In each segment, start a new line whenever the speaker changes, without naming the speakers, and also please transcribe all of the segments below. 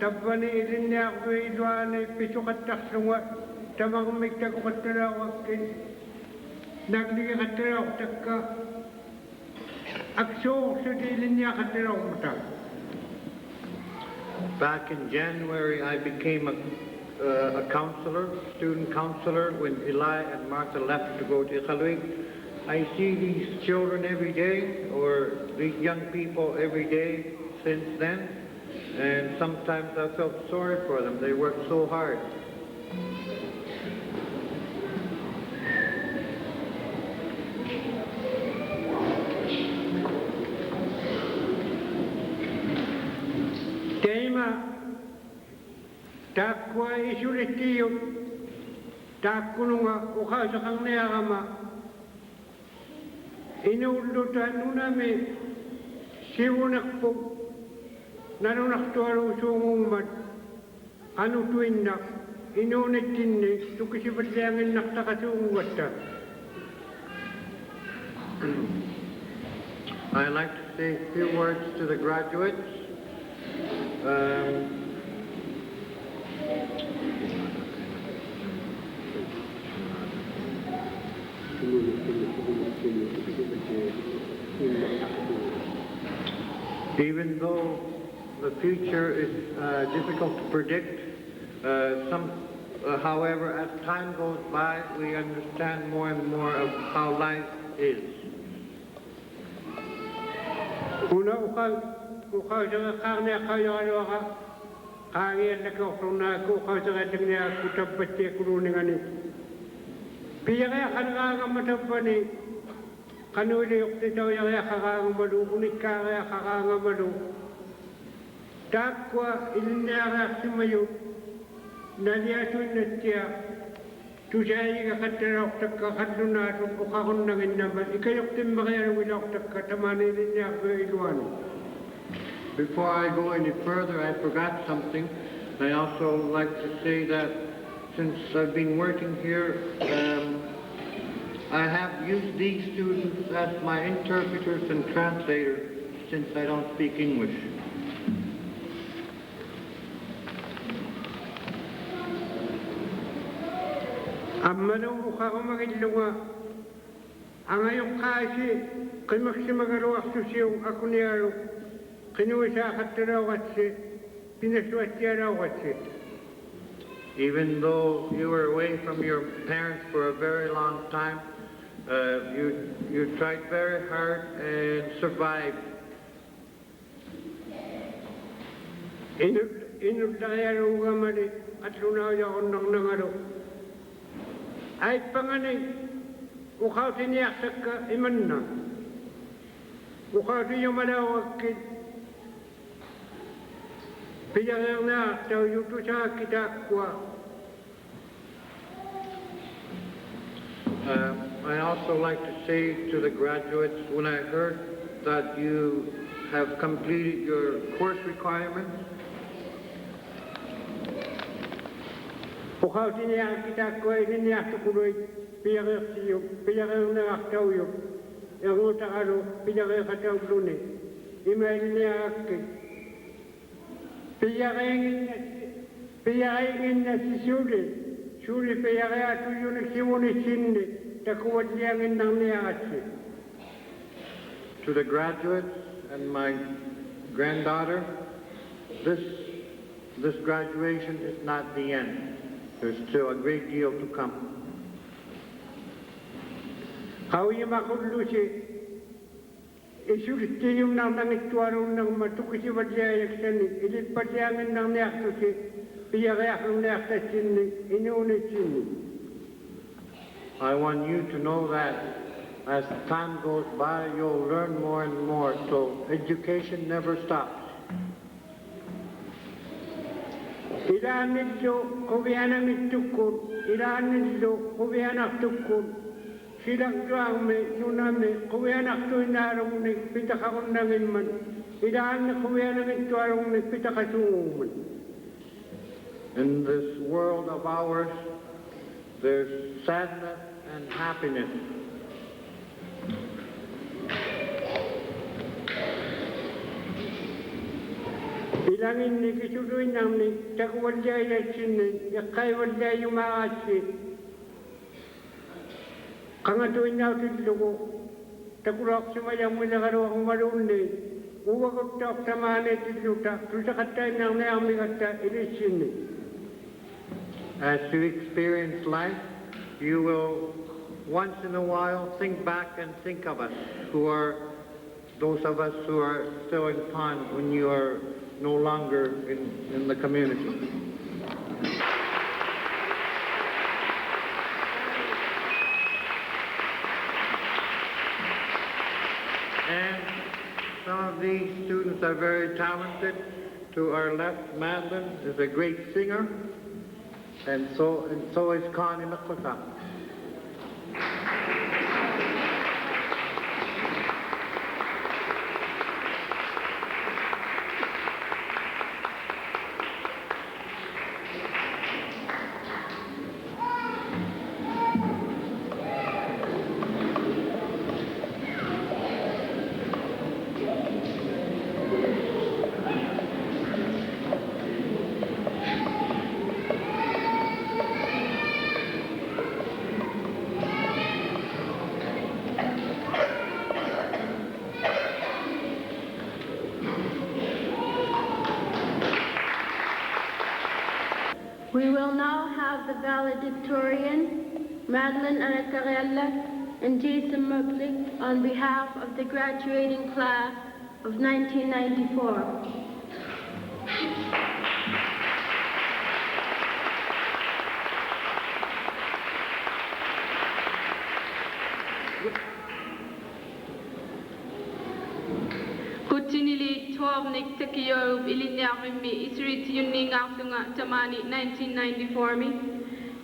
tabbani ilinniaqui iluani pisuqattarlunga tamagummiktaqoqattalaaqakkin nagligiqattalaaqtakka aksuuqsuti ilinniaqattalaaqmuta.
Back in January, I became a counselor, student counselor, when Eli and Martha left to go to Iqaluit. I see these children every day, or these young people every day since then, and sometimes I felt sorry for them. They worked so hard.
Takwa isulitiyo takkununga uqausaqarniaqama inuullutanunami sivunaqpuk nanunaqtualuusuungummat qanutuinnaq inuunittinni tukisivallianginnaqtaqasuungugatta.
I'd like to say a few words to the graduates. Even though the future is difficult to predict, however, as time goes by, we understand more and more of how life is.
Kanuli uktitaw ya kakangamalu, unikara ya kakangamalu. Takwa ilinara simayu, naliyatun natya, tusayi ka katarok takka kadunatun ukakun nangin naman, ikayoktin makayang wilok takka tamani ilinya ko iluan.
Before I go any further, I forgot something. I also like to say that since I've been working here, I have used these students as my interpreters and translators since I don't speak English.
Ammanong ukakamagilunga, ang ayong kasi, kimaksimagaluaksusiyong ako niyalo, kinuwisakataraw pinaswatiyaraw katsi.
Even though you were away from your parents for a very long time, you tried very hard and survived.
Inultayaru gamali at lunaw nang nangalo. Ay panganay, ukaw tiniyak ka iman na. Ukaw tiyo malawagkid. Piyang na tayo yuto sa kitakwa.
I also like to say to the graduates, when I heard that you have completed your course requirements,
ukaw tiniyak kitakwa iliniyak tukuloy, piyang na aktaw yung utakalo, piyang kataw luni, imail niya akit. Piyangin na si Suli piyangin ito yung nagsimunisindi, takuwadliyangin ng niyakatsi.
To the graduates and my granddaughter, this graduation is not the end. There's still a great deal to come.
Kawi makullu si isultiyum ng nangitwarong ng matukisi wadliyayak sani, ilipatiyangin ng niyakto si piyayak ng niyakta sini, inuunit sini.
I want you to know that as time goes by, you'll learn more and more, so education never stops.
Ilaan nito, kubiyanang itukun, ilaan nito, kubiyanak tukun, silang doang may yunami, kubiyanak to inarong ni pitakakon nangin man, ilaan na kubiyanang ito arong ni pitakasungong man.
In this world of ours, there's sadness and happiness.
Ilangin ni kisuduin nang ni takwalya yasin yakay walya yumakasi. Kangatuin na utidlugo takurak sumayang mulakaro ang marunni. Uwagot tak tamane tidluta tusakatay nang nayamigata ilisin.
As you experience life, you will once in a while think back and think of us, those of us who are still in pond when you are no longer in the community. And some of these students are very talented. To our left, Madeline is a great singer, and so is Connie McClellan.
We will now have the valedictorian, Madeline Anacarella and Jason Mublik, on behalf of the graduating class of 1994.
Kutinili Twabnik Takiyo Ilinyami Isri Tuni Ngatunga Tamani 1994 mi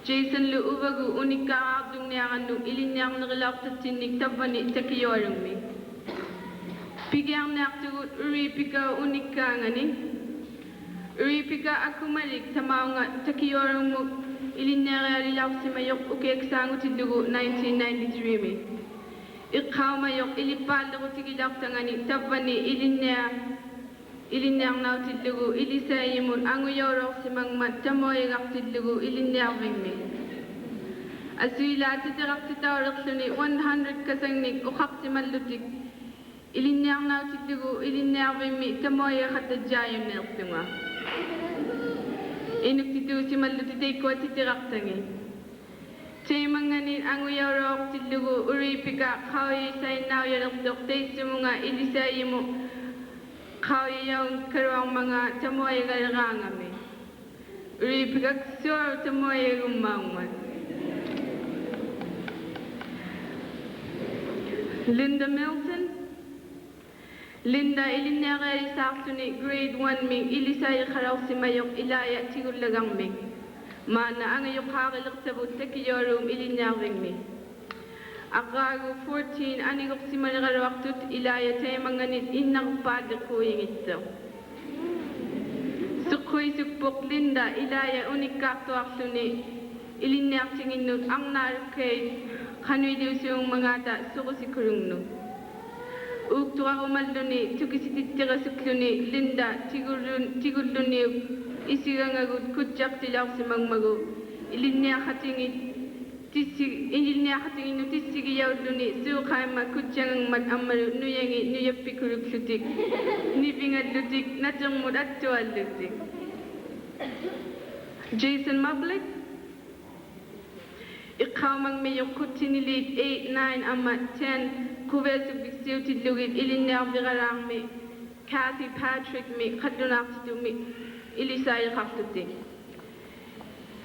Jason Lu Uvagu Unika Abdungnianu Ilinyang Nagilapta Tinik Tabani Takiyo mi Pigyang Naktu Uripika Unika Ngani Uripika Akumalik Tamaunga Takiyo mu Ilinyang Lapsimayok Ukek Sangu Tidugu 1993 mi Ikama yok ilipal ko tigilak tangani tapani ilinyang naw tidlugu ilisayimun angu yorok si mangmat tamoy gak tidlugu ilinyang vingmi asila titirak titawrak suni 100 kasangnik ukak si malutik ilinyang naw tidlugu ilinyang vingmi tamoy khatajayam neltunga inuk titu si malutitay ko titirak tangi Taymanganin ang uyarok tidlugu uripika kawi say now yarok doktay sumunga ilisay mo kawi yung karawang mga tamoy garangami uripika sur tamoy gumangman Linda Milton Linda ilinyaga isaksuni grade 1 ming ilisay karaw si mayok ilaya tigulagang ming Mana ang iyong kakilak sa butek yorum ilinyawing mi. Akago 14 anigok si malakarawaktut ilaya tayo manganit inang padak ko yung ito. Sukoy sukpok Linda ilaya unik kakto aksuni ilinyak tingin nut ang narkay kanoy diw siyong mga ta suko si kurung nut. Ukto ako maluni tukisititira sukluni Linda tiguluni Isigang agud kutjak tilak si mangmago ilinya khatingi no tisigi yaw duni su khaima kutjang mat amaru nuyangi nuyapi kuruk lutik nibingat lutik natang mudat tual lutik Jason Mublik ikaw mang mayo kutinilit 8, 9 ama 10 kuvel subik siw tidlugit ilinya virarang mi Kathy Patrick mi khadunak mi Ilisay kaktuti.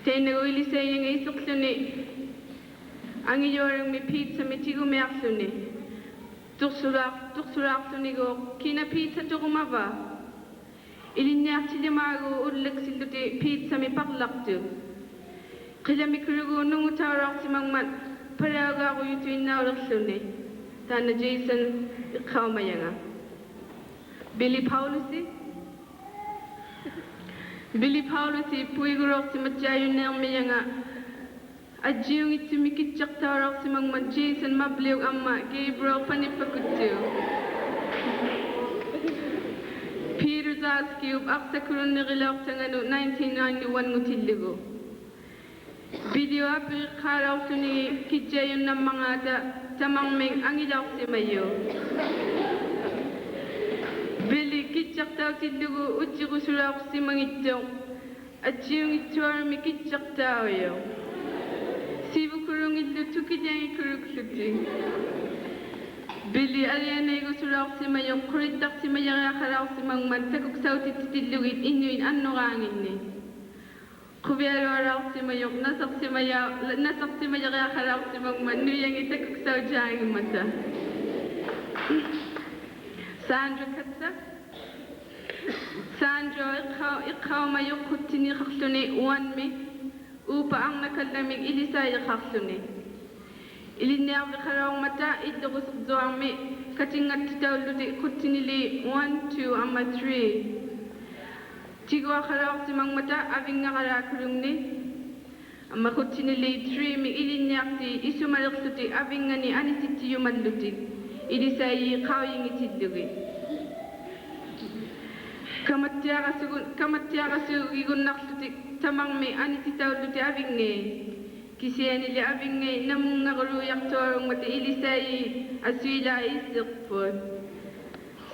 Tena ilisay yung isuksuni. Ang iyorang may pizza may tigo may aksuni. Tuksurak suni go. Kina pizza tukumaba. Ilinyak silimago ulik siluti pizza may paklaktu. Kila may kurugo nung utarak si mangmat. Paraga ko yutu inawrak suni. Tana Jason ikaw mayanga. Billy Paulusi. Billy Paulusi puigurok si matyayo na ang mayanga. Adjiyong itumikit tsaktawrak si mangmat Jason Mublik amma Gabriel panipakutu. Peter Cube Aksakurun Nireloctangano 1991 Mutilgo. Video api karaw suni kijayun ng mga tamangming angilaw si Mayo. Bili kitsak tao tilugo ujigo sulaw si mangitong at yung ituar mi kitsak tao yo. Sibu kurung ito tukidang ikuruksuti. Bili aliana igo sulaw si Mayo kuritak si Mayo karaw si mangman takuk saw titilugit inuin ano kangin ni. Kubiaro araw si Mayok, nasak si Maya kaya karaw si Magman, nuyang itakok sa ujang mata. Sandro katsa? Sandro, ikaw Mayok kutini kaksuni uwan mi, upa ang nakalamig ilisaya kaksuni. Ilinyang karaw mata, itokusok doang mi, katingat titaw ludi kutini li 1, 2, ama 3. Tigwa karaw si mang mata abing nakarakulong ni makutini li 3 mi ilinyak ti isumalok suti abing nga ni anisiti yumanluti ili sa i kawing itidlugi kamatya kasugigun naksuti tamang mi anisitaw luti abing nga kisiya nili abing nga namung nakuluyak torong mati ili sa i aswila isikpon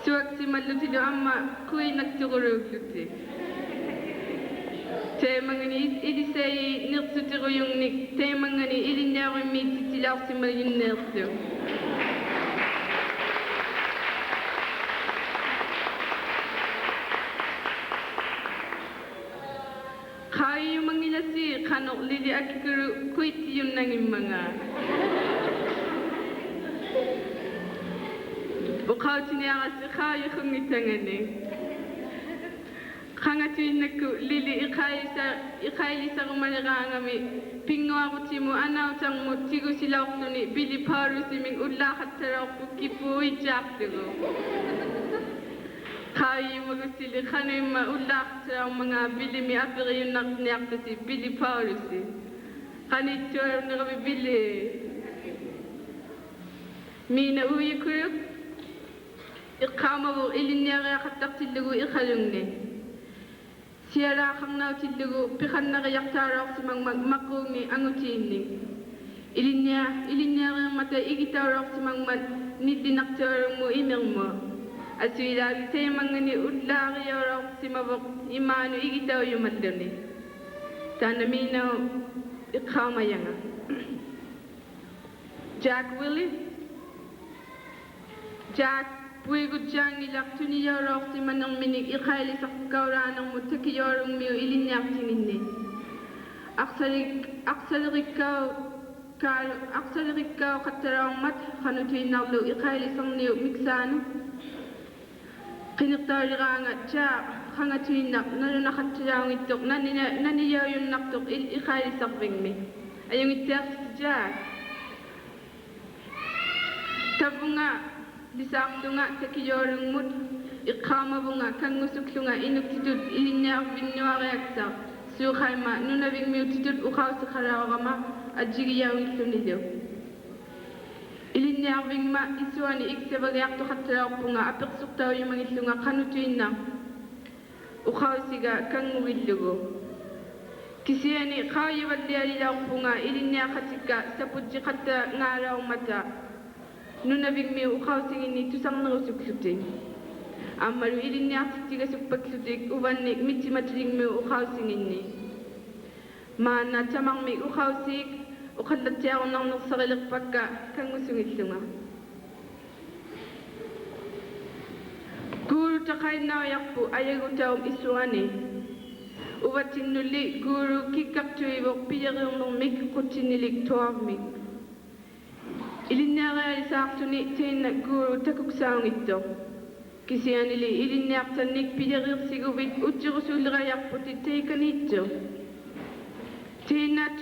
suwag si maluti do amma kuy nagtukurog luti Temangani ilisay nirtutiro yung nik temangani ilinyaro mi titilaw si marin nirtu. Kaya yung mangilasi kanok lili akikuru kuiti yung nanging mga. Bukaw tiniyaka si kaya kong itangani. Kangatuin naku lili ikaili sa kumaliranga mi pingwa ko timu anaw tang mo tigo sila ni bili paru siming ulakat taraw po kipu ijak tigo. Kaya mo sili kanoy ma ulakat taraw mga bili mi apiri yung nakniak si bili paru si. Kanito na kami bili. Mina uwi kuyuk. Ikama mo ilinyara katak tilugo ikalung ni. Siara kang naw tilugo pikan na kayak taraw si mang magmakungi ang utini. Ilinya ang mata igitaraw si mang nidinaktarong mo imang mo. At suilagi tayo mga ni udlaki araw si mabok imano igitaw yung matani. Tanaminaw ikaw mayanga. Jack Willie? Jack Puigo jang ilak tuni yorok si manang minig ikaili sa kauranang mo taki yorong miyo ilinyak tingin ni. Aksalarikaw katarang mat kanutuin naglo ikaili sang niyo miksano. Kiniktar nga Jack kangatuin nak nalo nakatarang itok naniyaw yung naktok ikaili sa kwing mi. Ayong itak si Jack. Tabo nga Disakto nga sa kiyorong mut, ikama mo nga kang ngusuklo nga inuktitut ilinya ang binyawari aksa. Sukay ma, nunabing miutitut ukaw sa karawama at jigiyaw ito nilo. Ilinya ang bingma isuwa ni iksa bagay akto kataraw po nga apiksuk tao yung mga ito nga kanutuin na. Ukaw siga kang nguwilugo. Kisiya ni ikaw yung lialilaw po nga ilinya katika sa pudji kata ngaraw mata. Nunabing mi ukaw singin ni tusang narusuk-sutik. Amalu ilin niya tiga sukpag-sutik uwan ni miti matiling mi ukaw singin ni. Mana tamang mi ukaw sik ukalat siya ako nang nagsarilag pagka kang usungit lunga. Guru takay nawayak po ayaw utaw isuani. Uwatin nuli guru kikak tuibok piyarong nung mik kutinilig tuwag mik. Ilinyara sa aktuni tayo na guru takuk saong ito. Kasi anili ilinyak tanik piyarir sigubit utjurusulirayak puti tayo kanito. Tayo na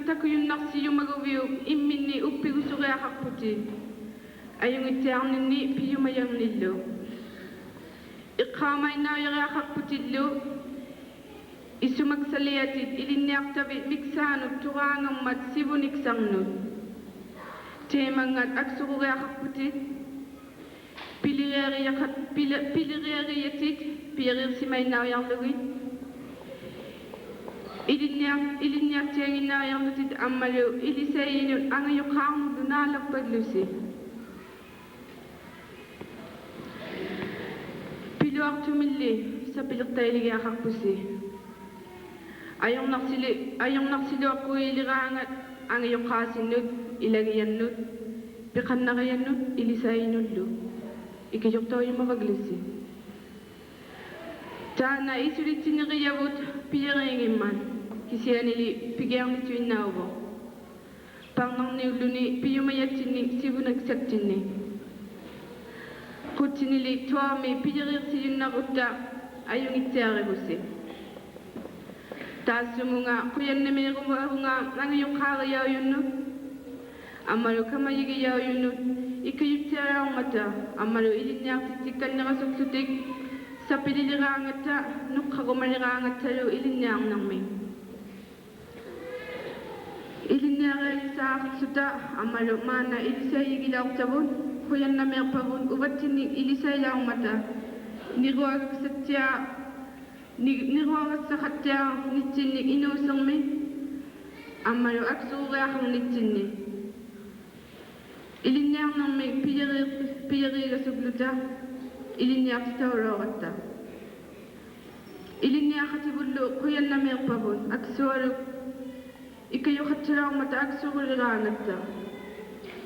takuyun naksi yung magawiyo imini upigusurayak puti. Ayong itiarnin ni piyumayang nilo. Ikamay na yarak puti lo. Isumagsaliyatid ilinyak tabi miksano turangang mat sibunik sangnod. Temangat ak suruga putit pilireri yatit piyarir si may nawyang lugit. Ilinya tiang nawyang lutit amalu ilisay inun ang yukang dunalak paglusi. Piluak tumili sa piluktay ligakak pusi. Ayong naksili ako ilirangat ang yukasinut ilagayanut. Pikan na kayanut ilisay inunlu. Ikiyok to yung mapaglusi. Tana isulit sinigayabot piyaring iman. Kisiya nili pigyang mituin na ubo. Pangang niuluni piyumayat sinig sibu nagsat sinig. Kut sinili tuwami piyarir siyun na kuta ayong itsari busi. Taas sumunga kuyan na may rumunga ang iyong karayaw yun no. Amalu kamayigayaw yun no. Ikayutsara ang mata. Amalu ilinyak titikan na kasuksutik. Sa pililirang ata, nukkagumalirang ata lo ilinyang ng may. Ilinyang sa aksuta, amalo mana ilisay igilaw sabon, kuyan na may pabon, ubat sinig ilisay lang mata. Niruag sa katya, nitinig inusang may. Amalo aksura akong nitinig. Ilinyang ng may piyari kasugluta. Ilinyak sa ororata. Ilinyak at ibullo kuyan na may pabon. Aksualo ikayo katsarang mata aksurulirangat ta.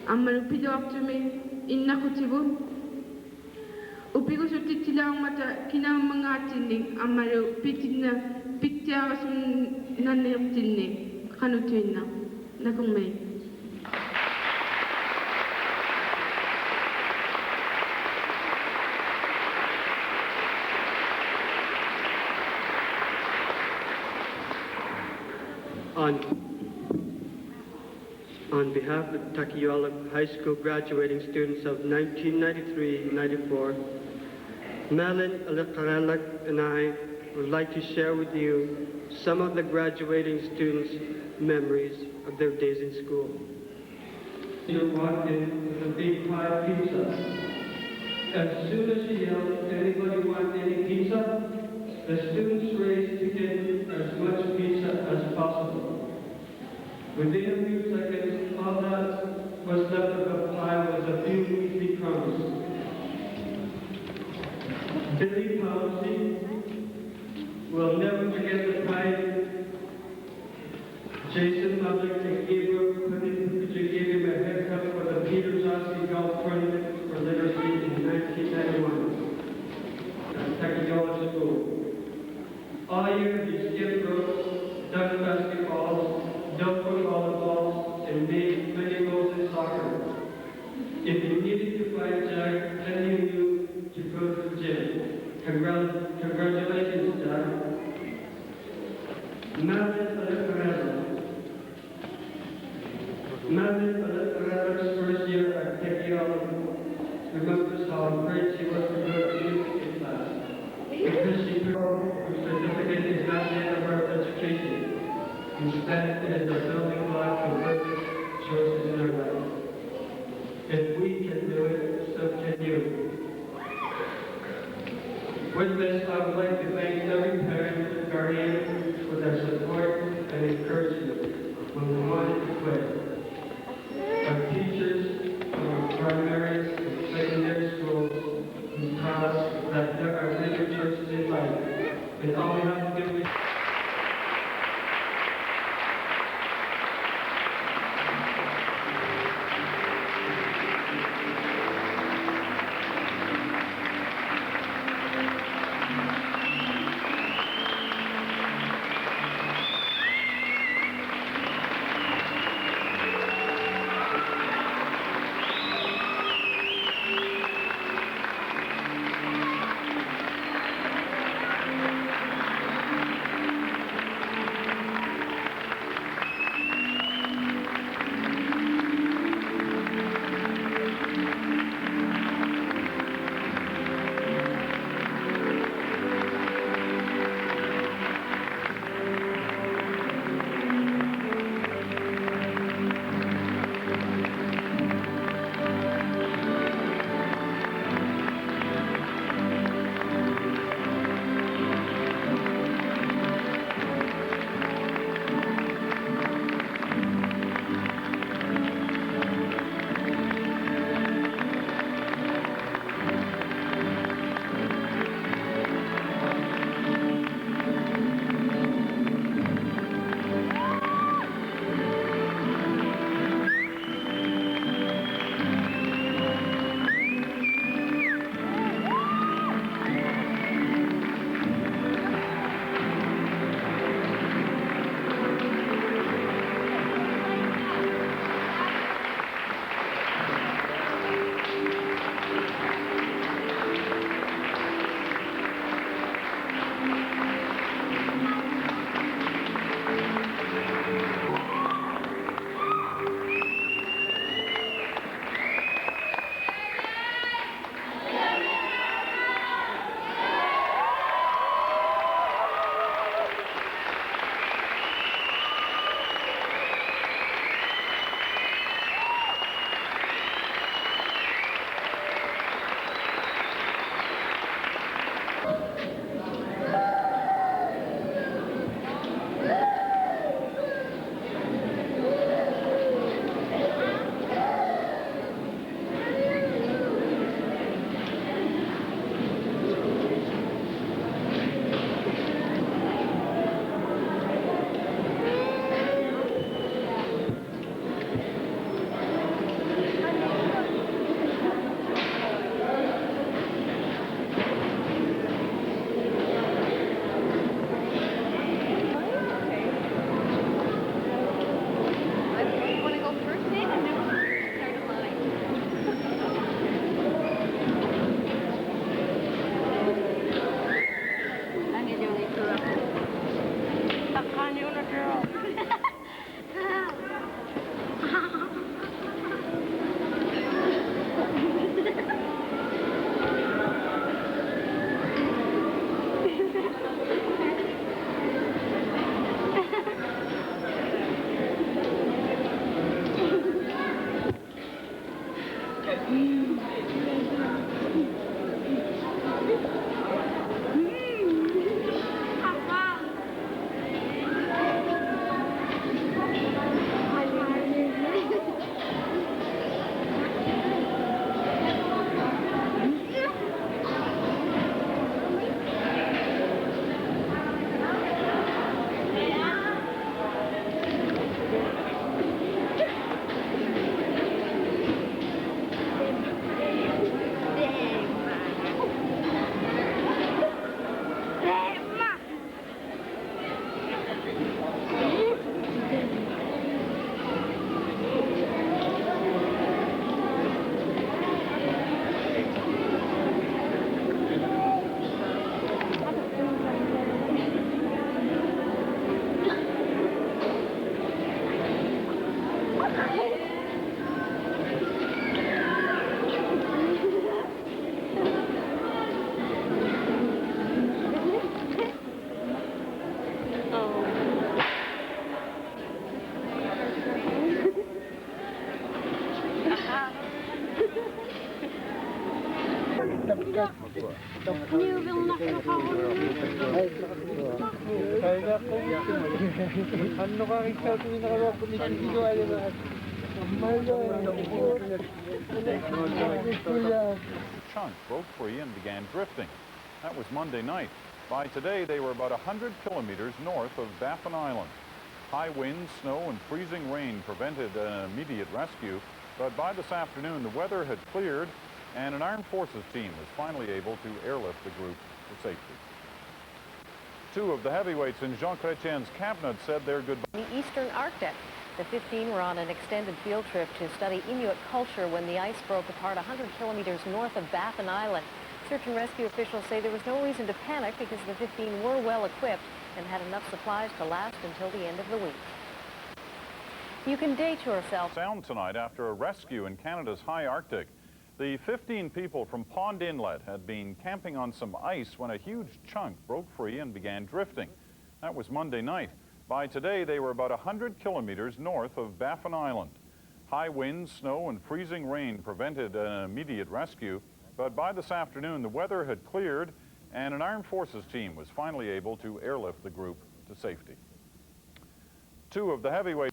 Amalu pido aktumi inna kutibun. Upigo sutit silang mata kinang mga tinig. Amalu pitin na pitya kasun nanayok tinig. Kanutuin na. Nakong may.
On behalf of Takiyola High School graduating students of 1993-94, Malin Alikaralak and I would like to share with you some of the graduating students' memories of their days in school.
You walked in with a big pie of pizza. As soon as she yelled, "Anybody want any pizza?" the students raced to get as much pizza as possible. Within a few seconds, all that was left of the pie was a few measly crumbs. Billy Policy will never forget the pride Jason Public and Gabriel gave him a haircut for the Peter Zosky Golf Tournament for Literacy in 1991 at Takiyola School. All year he skipped ropes, dunked basketballs, dunked volleyballs, and made many goals in soccer. If you needed to fight Jack, then you knew to go to the gym. Congratulations, Jack. Madeline Alejandro's first year at Takiyola remembers how great she was to go to music class. Because she proved her certificate is not the end of her education. Instead, it is a building block for further choices in her life. If we can do it, so can you. With this, I would like to thank every parent and guardian for their support and encouragement when we wanted to quit. Our teachers from our primary and secondary schools who taught us that there are many choices in life, and all we have to do is
Chunk broke free and began drifting. That was Monday night. By today, they were about 100 kilometers north of Baffin Island. High winds, snow, and freezing rain prevented an immediate rescue, but by this afternoon, the weather had cleared, and an Armed Forces team was finally able to airlift the group to safety. Two of the heavyweights in Jean Chrétien's cabinet said their goodbye.
The Eastern Arctic. The 15 were on an extended field trip to study Inuit culture when the ice broke apart 100 kilometers north of Baffin Island. Search and rescue officials say there was no reason to panic because the 15 were well equipped and had enough supplies to last until the end of the week. You can day tour yourself.
Sound tonight after a rescue in Canada's high Arctic. The 15 people from Pond Inlet had been camping on some ice when a huge chunk broke free and began drifting. That was Monday night. By today, they were about 100 kilometers north of Baffin Island. High winds, snow, and freezing rain prevented an immediate rescue, but by this afternoon, the weather had cleared, and an Armed Forces team was finally able to airlift the group to safety. Two of the heavyweights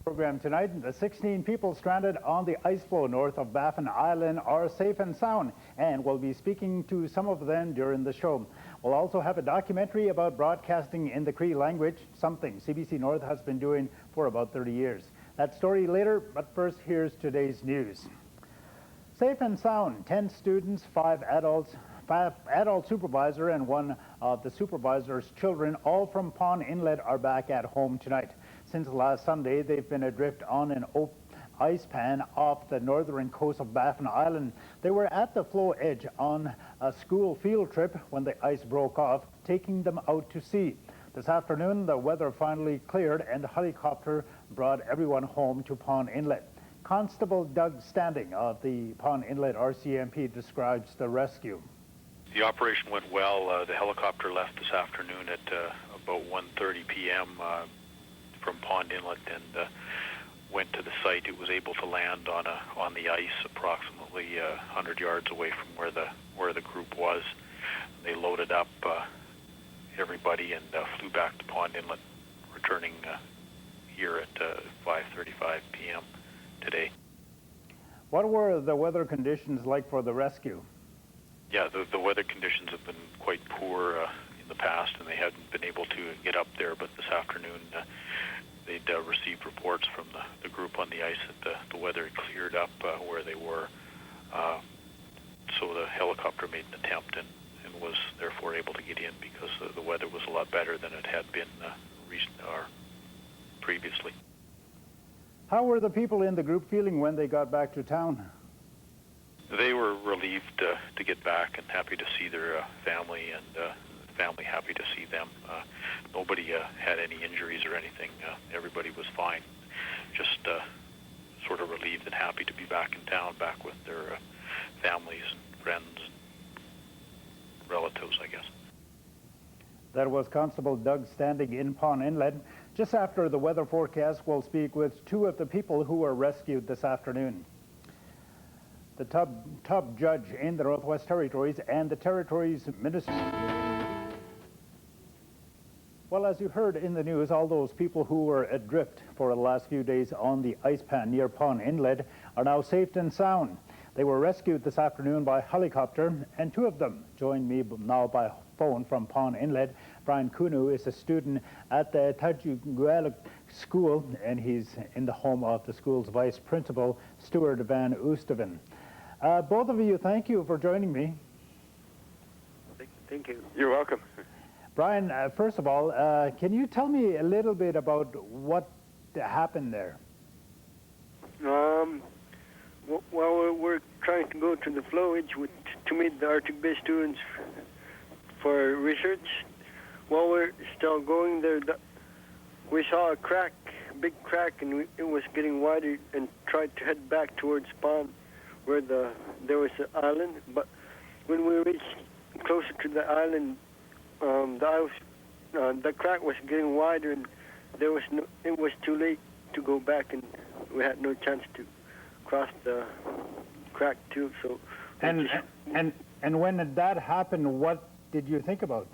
program tonight. The 16 people stranded on the ice floe north of Baffin Island are safe and sound, and we'll be speaking to some of them during the show. We'll also have a documentary about broadcasting in the Cree language, something CBC North has been doing for about 30 years. That story later, but first here's today's news. Safe and sound, 10 students, 5 adults, 5 adult supervisor and one of the supervisor's children, all from Pond Inlet, are back at home tonight. Since last Sunday, they've been adrift on an ice pan off the northern coast of Baffin Island. They were at the floe edge on a school field trip when the ice broke off, taking them out to sea. This afternoon, the weather finally cleared and the helicopter brought everyone home to Pond Inlet. Constable Doug Standing of the Pond Inlet RCMP describes the rescue.
The operation went well. The helicopter left this afternoon at about 1:30 p.m. From Pond Inlet and went to the site. It was able to land on the ice approximately 100 yards away from where the group was. They loaded up everybody and flew back to Pond Inlet, returning here at 5:35 p.m. today.
What were the weather conditions like for the rescue?
Yeah, the weather conditions have been quite poor in the past, and they hadn't been able to get up there, but this afternoon they'd received reports from the group on the ice that the weather had cleared up where they were. So the helicopter made an attempt and was therefore able to get in because the weather was a lot better than it had been previously.
How were the people in the group feeling when they got back to town?
They were relieved to get back and happy to see their family, and family happy to see them. Nobody had any injuries or anything. Everybody was fine. Just sort of relieved and happy to be back in town, back with their families and friends and relatives, I guess.
That was Constable Doug Standing in Pond Inlet. Just after the weather forecast, we'll speak with two of the people who were rescued this afternoon. The top judge in the Northwest Territories and the Territories Minister. Well, as you heard in the news, all those people who were adrift for the last few days on the ice pan near Pond Inlet are now safe and sound. They were rescued this afternoon by helicopter, and two of them join me now by phone from Pond Inlet. Brian Kunu is a student at the Tajugualuk School, and he's in the home of the school's vice principal, Stuart Van Oosteven. Both of you, thank you for joining me.
Thank you. You're welcome.
Brian, first of all, can you tell me a little bit about what happened there?
Well, we're trying to go to the floe to meet the Arctic Bay students for research. While we're still going there, we saw a crack, a big crack, and it was getting wider, and tried to head back towards Pond, where there was an island. But when we reached closer to the island, the crack was getting wider, and it was too late to go back, and we had no chance to cross the crack too. So
and when that happened, what did you think about?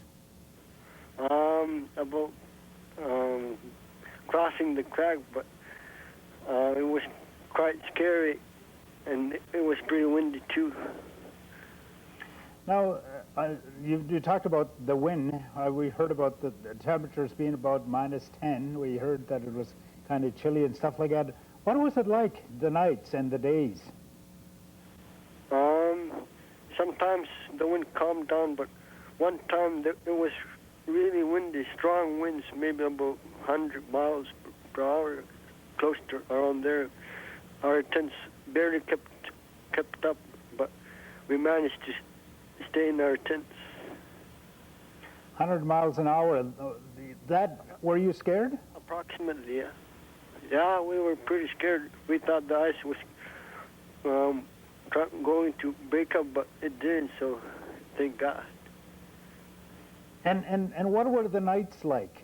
About crossing the crack, but it was quite scary, and it was pretty windy too.
Now, you talked about the wind. We heard about the temperatures being about -10. We heard that it was kind of chilly and stuff like that. What was it like, the nights and the days?
Sometimes the wind calmed down, but one time it was really windy, strong winds, maybe about 100 miles per hour, close to around there. Our tents barely kept up, but we managed to stay in our tents.
100 miles an hour. Were you scared?
Approximately, yeah. Yeah, we were pretty scared. We thought the ice was going to break up, but it didn't, so thank God.
And what were the nights like?